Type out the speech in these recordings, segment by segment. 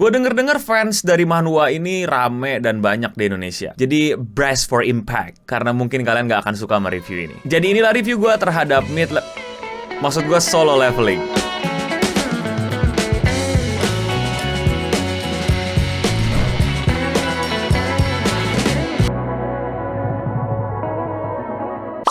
Gue denger-denger fans dari manhwa ini rame dan banyak di Indonesia. Jadi brace for impact, karena mungkin kalian gak akan suka sama review ini. Jadi inilah review gue terhadap maksud gue Solo Leveling.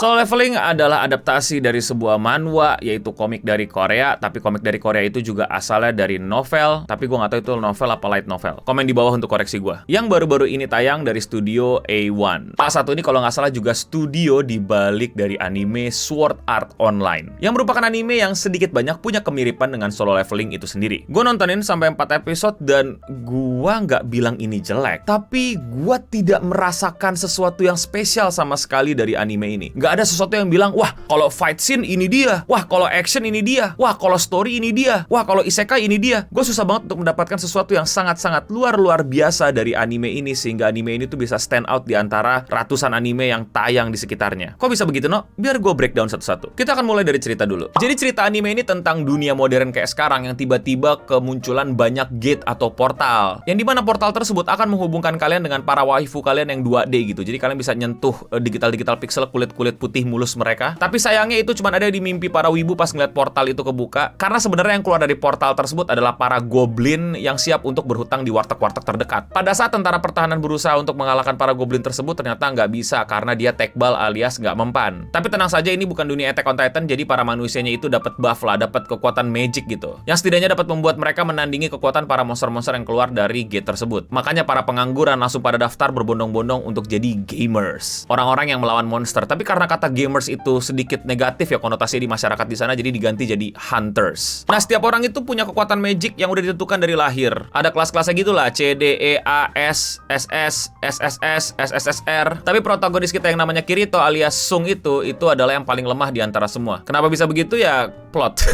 Solo Leveling adalah adaptasi dari sebuah manhwa, yaitu komik dari Korea. Tapi komik dari Korea itu juga asalnya dari novel. Tapi gue nggak tahu itu novel apa light novel. Komen di bawah untuk koreksi gue. Yang baru-baru ini tayang dari studio A1. Salah satu ini kalau nggak salah juga studio dibalik dari anime Sword Art Online, yang merupakan anime yang sedikit banyak punya kemiripan dengan Solo Leveling itu sendiri. Gue nontonin sampai 4 episode dan gue nggak bilang ini jelek. Tapi gue tidak merasakan sesuatu yang spesial sama sekali dari anime ini. Nggak ada sesuatu yang bilang, wah kalau fight scene ini dia, wah kalau action ini dia, wah kalau story ini dia, wah kalau isekai ini dia. Gue susah banget untuk mendapatkan sesuatu yang sangat-sangat luar biasa dari anime ini, sehingga anime ini tuh bisa stand out di antara ratusan anime yang tayang di sekitarnya. Kok bisa begitu, no? Biar gue breakdown satu-satu. Kita akan mulai dari cerita dulu. Jadi cerita anime ini tentang dunia modern kayak sekarang yang tiba-tiba kemunculan banyak gate atau portal, yang dimana portal tersebut akan menghubungkan kalian dengan para waifu kalian yang 2D gitu. Jadi kalian bisa nyentuh digital pixel kulit-kulit putih mulus mereka. Tapi sayangnya itu cuma ada di mimpi para wibu pas ngeliat portal itu kebuka. Karena sebenarnya yang keluar dari portal tersebut adalah para goblin yang siap untuk berhutang di warteg-warteg terdekat. Pada saat tentara pertahanan berusaha untuk mengalahkan para goblin tersebut, ternyata nggak bisa karena dia tekbal alias nggak mempan. Tapi tenang saja, ini bukan dunia Attack on Titan, jadi para manusianya itu dapat buff lah, dapat kekuatan magic gitu, yang setidaknya dapat membuat mereka menandingi kekuatan para monster-monster yang keluar dari gate tersebut. Makanya para pengangguran langsung pada daftar berbondong-bondong untuk jadi gamers, orang-orang yang melawan monster. Tapi karena kata gamers itu sedikit negatif ya konotasinya di masyarakat di sana, jadi diganti jadi hunters. Nah, setiap orang itu punya kekuatan magic yang udah ditentukan dari lahir. Ada kelas-kelasnya gitulah, C, D, E, A, S, SS, SSS, SSSR. Tapi protagonis kita yang namanya Kirito alias Sung itu adalah yang paling lemah di antara semua. Kenapa bisa begitu ya? Plot.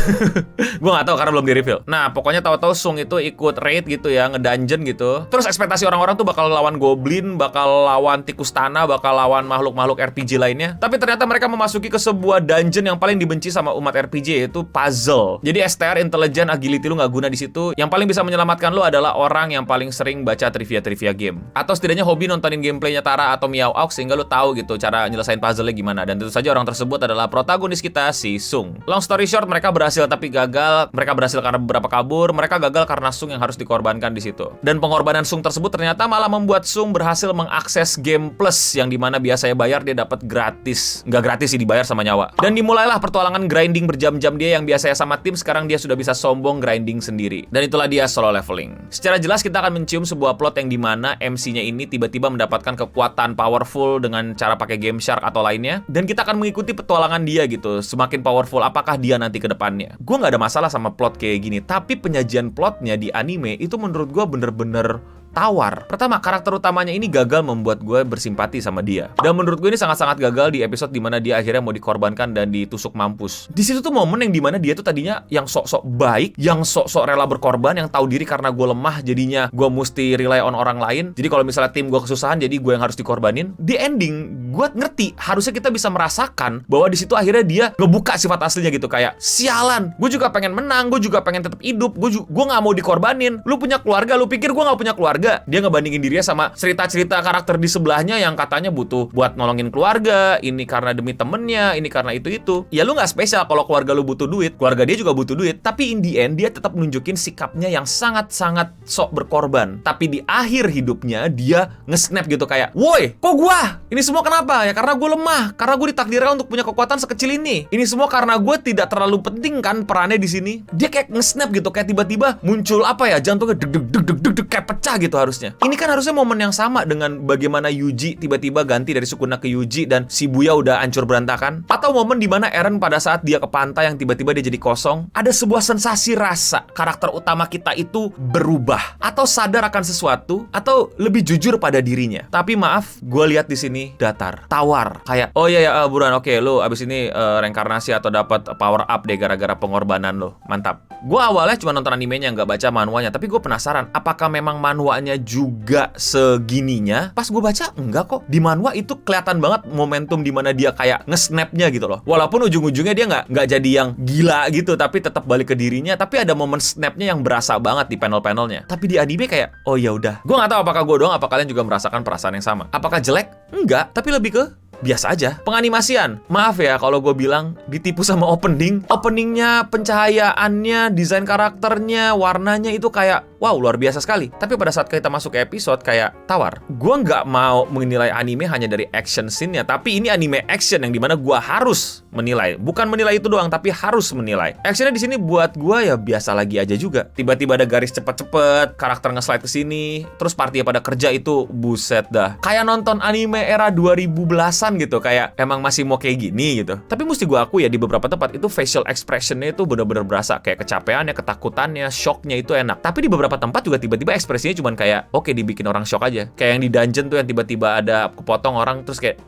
Gue nggak tahu karena belum di-reveal. Nah, pokoknya tahu-tahu Sung itu ikut raid gitu ya, ngedungeon gitu. Terus ekspektasi orang-orang tuh bakal lawan goblin, bakal lawan tikus tanah, bakal lawan makhluk-makhluk RPG lainnya. Tapi ternyata mereka memasuki ke sebuah dungeon yang paling dibenci sama umat RPG, yaitu puzzle. Jadi STR, intelligent, agility lu nggak guna di situ. Yang paling bisa menyelamatkan lu adalah orang yang paling sering baca trivia game. Atau setidaknya hobi nontonin gameplaynya Tara atau Miao Aux sehingga lu tahu gitu cara nyelesain puzzle-nya gimana. Dan tentu saja orang tersebut adalah protagonis kita, si Sung. Long story short, mereka berhasil tapi gagal. Mereka berhasil karena beberapa kabur. Mereka gagal karena Sung yang harus dikorbankan di situ. Dan pengorbanan Sung tersebut ternyata malah membuat Sung berhasil mengakses game plus, yang dimana biasanya bayar dia dapat gratis. Nggak gratis sih, dibayar sama nyawa. Dan dimulailah pertualangan grinding berjam-jam dia yang biasanya sama tim, sekarang dia sudah bisa sombong grinding sendiri. Dan itulah dia Solo Leveling. Secara jelas kita akan mencium sebuah plot yang dimana MC-nya ini tiba-tiba mendapatkan kekuatan powerful dengan cara pakai Game Shark atau lainnya. Dan kita akan mengikuti petualangan dia gitu. Semakin powerful apakah dia nanti ke depannya. Gue nggak ada masalah sama plot kayak gini, tapi penyajian plotnya di anime itu menurut gue bener-bener tawar. Pertama, karakter utamanya ini gagal membuat gue bersimpati sama dia. Dan menurut gue ini sangat-sangat gagal di episode dimana dia akhirnya mau dikorbankan dan ditusuk mampus. Di situ tuh momen yang dimana dia tuh tadinya yang sok-sok baik, yang sok-sok rela berkorban, yang tahu diri karena gue lemah, jadinya gue mesti rely on orang lain. Jadi kalau misalnya tim gue kesusahan, jadi gue yang harus dikorbanin. Di ending, gue ngerti harusnya kita bisa merasakan bahwa di situ akhirnya dia ngebuka sifat aslinya gitu, kayak sialan, gue juga pengen menang, gue juga pengen tetap hidup, gue nggak mau dikorbanin. Lu punya keluarga, lu pikir gue nggak punya keluarga? Dia ngebandingin dirinya sama cerita-cerita karakter di sebelahnya yang katanya butuh buat nolongin keluarga, ini karena demi temennya, ini karena itu. Ya lu nggak spesial kalau keluarga lu butuh duit, keluarga dia juga butuh duit. Tapi in the end dia tetap nunjukin sikapnya yang sangat-sangat sok berkorban. Tapi di akhir hidupnya dia nge-snap gitu kayak, woi, kok gua? Ini semua kenapa? Ya karena gue lemah, karena gue ditakdirkan untuk punya kekuatan sekecil ini. Ini semua karena gue tidak terlalu penting kan perannya di sini. Dia kayak nge-snap gitu, kayak tiba-tiba muncul apa ya, jantungnya deg kayak pecah gitu harusnya. Ini kan harusnya momen yang sama dengan bagaimana Yuji tiba-tiba ganti dari Sukuna ke Yuji dan Shibuya udah hancur berantakan. Atau momen dimana Eren pada saat dia ke pantai yang tiba-tiba dia jadi kosong. Ada sebuah sensasi rasa karakter utama kita itu berubah, atau sadar akan sesuatu, atau lebih jujur pada dirinya. Tapi maaf, gue lihat di sini datar, tawar. Kayak, oh iya buruan, oke, lu abis ini reinkarnasi atau dapat power up deh gara-gara pengorbanan lo. Mantap. Gue awalnya cuma nonton animenya, nggak baca manhwanya, tapi gue penasaran apakah memang manhwa manhwanya juga segininya. Pas gue baca, enggak kok. Di manhwa itu kelihatan banget momentum dimana dia kayak nge-snapnya gitu loh. Walaupun ujung-ujungnya dia nggak jadi yang gila gitu, tapi tetap balik ke dirinya. Tapi ada momen snapnya yang berasa banget di panel-panelnya. Tapi di anime kayak, oh ya udah. Gue nggak tahu apakah gue doang, apa kalian juga merasakan perasaan yang sama. Apakah jelek? Enggak, tapi lebih ke biasa aja. Penganimasian, maaf ya kalau gue bilang ditipu sama openingnya, pencahayaannya, desain karakternya, warnanya itu kayak wow, luar biasa sekali. Tapi pada saat kita masuk ke episode kayak tawar. Gue nggak mau menilai anime hanya dari action scene-nya, tapi ini anime action yang dimana gue harus menilai. Bukan menilai itu doang, tapi harus menilai. Actionnya di sini buat gue ya biasa lagi aja juga. Tiba-tiba ada garis cepet-cepet, karakter nge-slide ke sini, terus partinya pada kerja itu buset dah. Kayak nonton anime era 2010-an gitu, kayak emang masih mau kayak gini gitu. Tapi mesti gue akui ya, di beberapa tempat itu facial expression-nya itu bener-bener berasa kayak kecapeannya, ketakutannya, shock-nya itu enak. Tapi di beberapa tempat juga tiba-tiba ekspresinya cuman kayak oke, dibikin orang shock aja. Kayak yang di dungeon tuh yang tiba-tiba ada kepotong orang terus kayak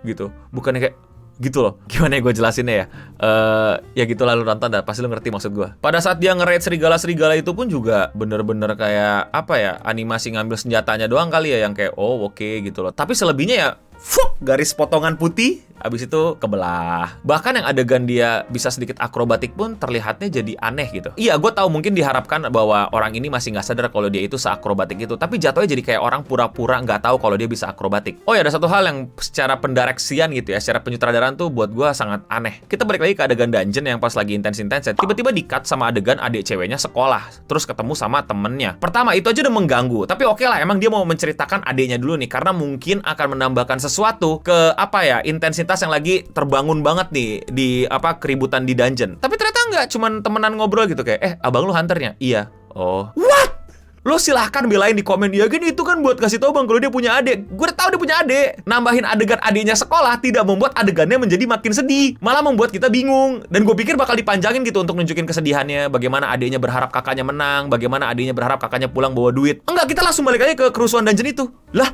gitu. Bukannya kayak gitu loh. Gimana ya gue jelasinnya ya? Ya gitu lah, lu nonton dah, pasti lu ngerti maksud gue. Pada saat dia nge-raid serigala-serigala itu pun juga bener-bener kayak apa ya, animasi ngambil senjatanya doang kali ya, yang kayak oh oke gitu loh. Tapi selebihnya ya garis potongan putih, abis itu kebelah. Bahkan yang adegan dia bisa sedikit akrobatik pun terlihatnya jadi aneh gitu. Iya, gue tahu mungkin diharapkan bahwa orang ini masih nggak sadar kalau dia itu seakrobatik itu, tapi jatuhnya jadi kayak orang pura-pura nggak tahu kalau dia bisa akrobatik. Oh ya, ada satu hal yang secara pendireksian gitu ya, secara penyutradaraan tuh buat gue sangat aneh. Kita balik lagi ke adegan dungeon yang pas lagi intens-intens, tiba-tiba di-cut sama adegan adik ceweknya sekolah, terus ketemu sama temennya. Pertama, itu aja udah mengganggu, tapi oke lah, emang dia mau menceritakan adiknya dulu nih, karena mungkin akan menambahkan sesuatu ke apa ya, intensitas yang lagi terbangun banget nih di apa keributan di dungeon. Tapi ternyata nggak, cuman temenan ngobrol gitu kayak abang lu hunternya? Iya. Oh, what? Lo silahkan belain di komen, ya gini itu kan buat kasih tau bang kalau dia punya adik. Gue udah tahu dia punya adik. Nambahin adegan adiknya sekolah tidak membuat adegannya menjadi makin sedih, malah membuat kita bingung. Dan gue pikir bakal dipanjangin gitu untuk nunjukin kesedihannya, bagaimana adiknya berharap kakaknya menang, bagaimana adiknya berharap kakaknya pulang bawa duit. Enggak, kita langsung balik aja ke kerusuhan dungeon itu. Lah,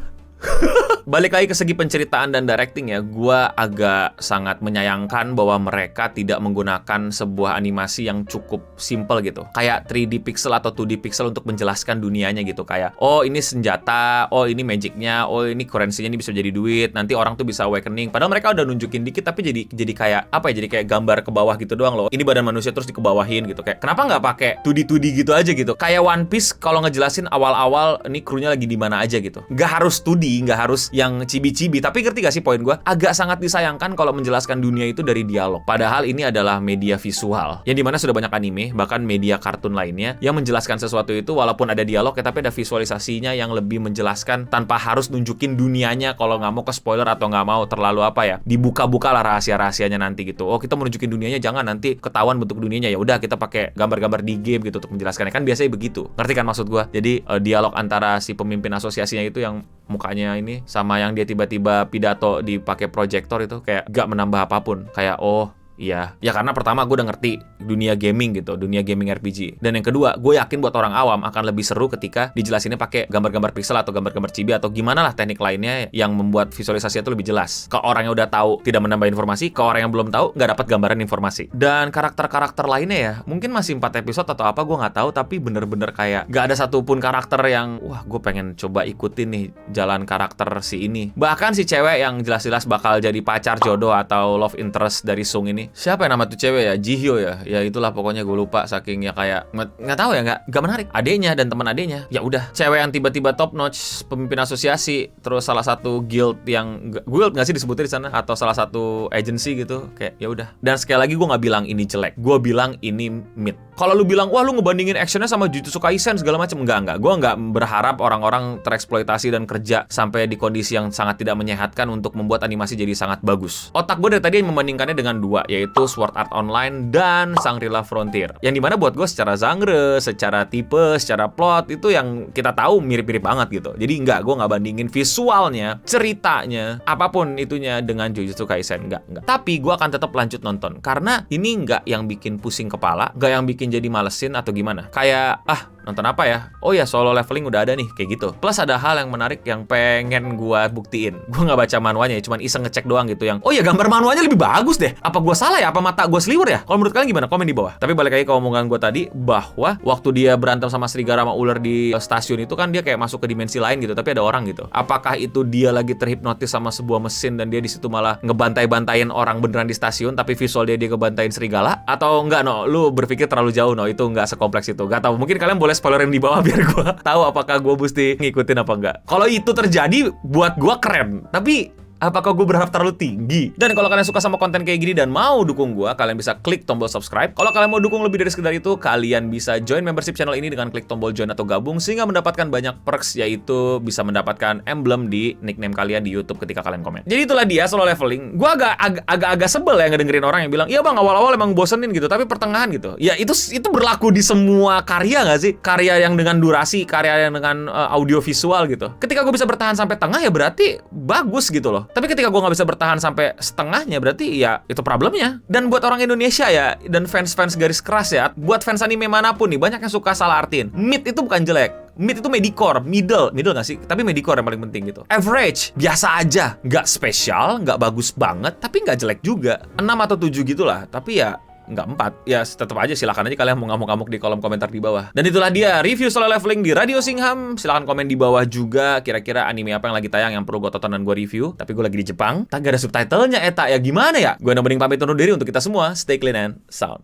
balik lagi ke segi penceritaan dan directing ya, gue agak sangat menyayangkan bahwa mereka tidak menggunakan sebuah animasi yang cukup simple gitu. Kayak 3D pixel atau 2D pixel untuk menjelaskan dunianya gitu. Kayak, oh ini senjata, oh ini magicnya, oh ini currency-nya ini bisa jadi duit, nanti orang tuh bisa awakening. Padahal mereka udah nunjukin dikit, tapi jadi kayak, apa ya, jadi kayak gambar ke bawah gitu doang loh. Ini badan manusia terus dikebawahin gitu. Kayak, kenapa nggak pakai 2D gitu aja gitu. Kayak One Piece kalau ngejelasin awal-awal, ini krunya lagi di mana aja gitu. Nggak harus 2D, nggak harus yang cibi-cibi, tapi ngerti gak sih poin gue? Agak sangat disayangkan kalau menjelaskan dunia itu dari dialog. Padahal ini adalah media visual, yang dimana sudah banyak anime, bahkan media kartun lainnya, yang menjelaskan sesuatu itu walaupun ada dialog ya, tapi ada visualisasinya yang lebih menjelaskan tanpa harus nunjukin dunianya kalau nggak mau ke spoiler atau nggak mau terlalu apa ya, dibuka-buka lah rahasia-rahasianya nanti gitu. Oh kita mau nunjukin dunianya, jangan nanti ketahuan bentuk dunianya, ya udah kita pakai gambar-gambar di game gitu untuk menjelaskannya. Kan biasanya begitu, ngerti kan maksud gue? Jadi dialog antara si pemimpin asosiasinya itu yang mukanya ini sama yang dia tiba-tiba pidato dipakai proyektor itu kayak gak menambah apapun. Kayak oh iya, ya karena pertama gue udah ngerti dunia gaming gitu, dunia gaming RPG. Dan yang kedua, gue yakin buat orang awam akan lebih seru ketika dijelasinnya pakai gambar-gambar pixel atau gambar-gambar chibi atau gimana lah teknik lainnya yang membuat visualisasinya itu lebih jelas. Ke orang yang udah tahu tidak menambah informasi, ke orang yang belum tahu nggak dapat gambaran informasi. Dan karakter-karakter lainnya ya, mungkin masih 4 episode atau apa gue nggak tahu, tapi bener-bener kayak nggak ada satupun karakter yang wah gue pengen coba ikutin nih jalan karakter si ini. Bahkan si cewek yang jelas-jelas bakal jadi pacar jodoh atau love interest dari Sung ini, siapa yang nama tuh cewek ya? Jihyo ya? Ya itulah pokoknya, gue lupa saking ya kayak nggak tahu ya, nggak menarik. Adeknya dan teman adeknya ya udah cewek yang tiba-tiba top notch, pemimpin asosiasi, terus salah satu guild yang guild nggak sih disebutnya di sana, atau salah satu agency gitu, kayak ya udah. Dan sekali lagi gue nggak bilang ini jelek, gue bilang ini mid. Kalau lu bilang wah lu ngebandingin actionnya sama Jujutsu Kaisen segala macam, enggak. Gue nggak berharap orang-orang tereksploitasi dan kerja sampai di kondisi yang sangat tidak menyehatkan untuk membuat animasi jadi sangat bagus. Otak gue dari tadi membandingkannya dengan dua, yaitu Sword Art Online dan Shangri-La Frontier. Yang dimana buat gue secara genre, secara tipe, secara plot itu yang kita tahu mirip-mirip banget gitu. Jadi gue nggak bandingin visualnya, ceritanya, apapun itunya dengan Jujutsu Kaisen, enggak. Tapi gue akan tetap lanjut nonton karena ini nggak yang bikin pusing kepala, nggak yang bikin jadi malesin atau gimana. Kayak Nonton apa ya? Oh ya, Solo Leveling udah ada nih, kayak gitu. Plus ada hal yang menarik yang pengen gua buktiin. Gua nggak baca manualnya ya, cuman iseng ngecek doang gitu yang, oh ya gambar manualnya lebih bagus deh. Apa gua salah ya? Apa mata gua seliwer ya? Kalau menurut kalian gimana? Komen di bawah. Tapi balik lagi ke omongan gua tadi, bahwa waktu dia berantem sama serigala sama ular di stasiun itu kan dia kayak masuk ke dimensi lain gitu, tapi ada orang gitu. Apakah itu dia lagi terhipnotis sama sebuah mesin dan dia di situ malah ngebantai-bantayin orang beneran di stasiun, tapi visual dia ngebantain serigala? Atau enggak, no? Lu berpikir terlalu jauh, no? Itu enggak sekompleks itu. Gak tahu. Mungkin kalian boleh spoilerin di bawah biar gua tahu apakah gua mesti ngikutin apa enggak. Kalau itu terjadi, buat gua keren. Tapi apakah gue berharap terlalu tinggi? Dan kalau kalian suka sama konten kayak gini dan mau dukung gue, kalian bisa klik tombol subscribe. Kalau kalian mau dukung lebih dari sekedar itu, kalian bisa join membership channel ini dengan klik tombol join atau gabung, sehingga mendapatkan banyak perks, yaitu bisa mendapatkan emblem di nickname kalian di YouTube ketika kalian komen. Jadi itulah dia Solo Leveling. Gue agak sebel ya ngedengerin orang yang bilang, iya bang awal-awal emang bosenin gitu, tapi pertengahan gitu. Ya itu berlaku di semua karya nggak sih? Karya yang dengan durasi, karya yang dengan audio visual gitu. Ketika gue bisa bertahan sampai tengah ya berarti bagus gitu loh. Tapi ketika gue nggak bisa bertahan sampai setengahnya, berarti ya itu problemnya. Dan buat orang Indonesia ya, dan fans-fans garis keras ya, buat fans anime manapun nih, banyak yang suka salah artiin. Mid itu bukan jelek. Mid itu medicore, middle nggak sih? Tapi medicore yang paling penting gitu. Average, biasa aja, nggak spesial, nggak bagus banget, tapi nggak jelek juga. 6 atau 7 gitulah, tapi ya nggak 4, ya tetap aja silakan aja kalian mau ngamuk-ngamuk di kolom komentar di bawah. Dan itulah dia review Solo Leveling di Radio Singham. Silakan komen di bawah juga kira-kira anime apa yang lagi tayang yang perlu gue tonton dan gue review. Tapi gue lagi di Jepang, tak ada subtitlenya eta ya gimana ya? Gue nemenin pamit undur diri untuk kita semua. Stay clean and sound.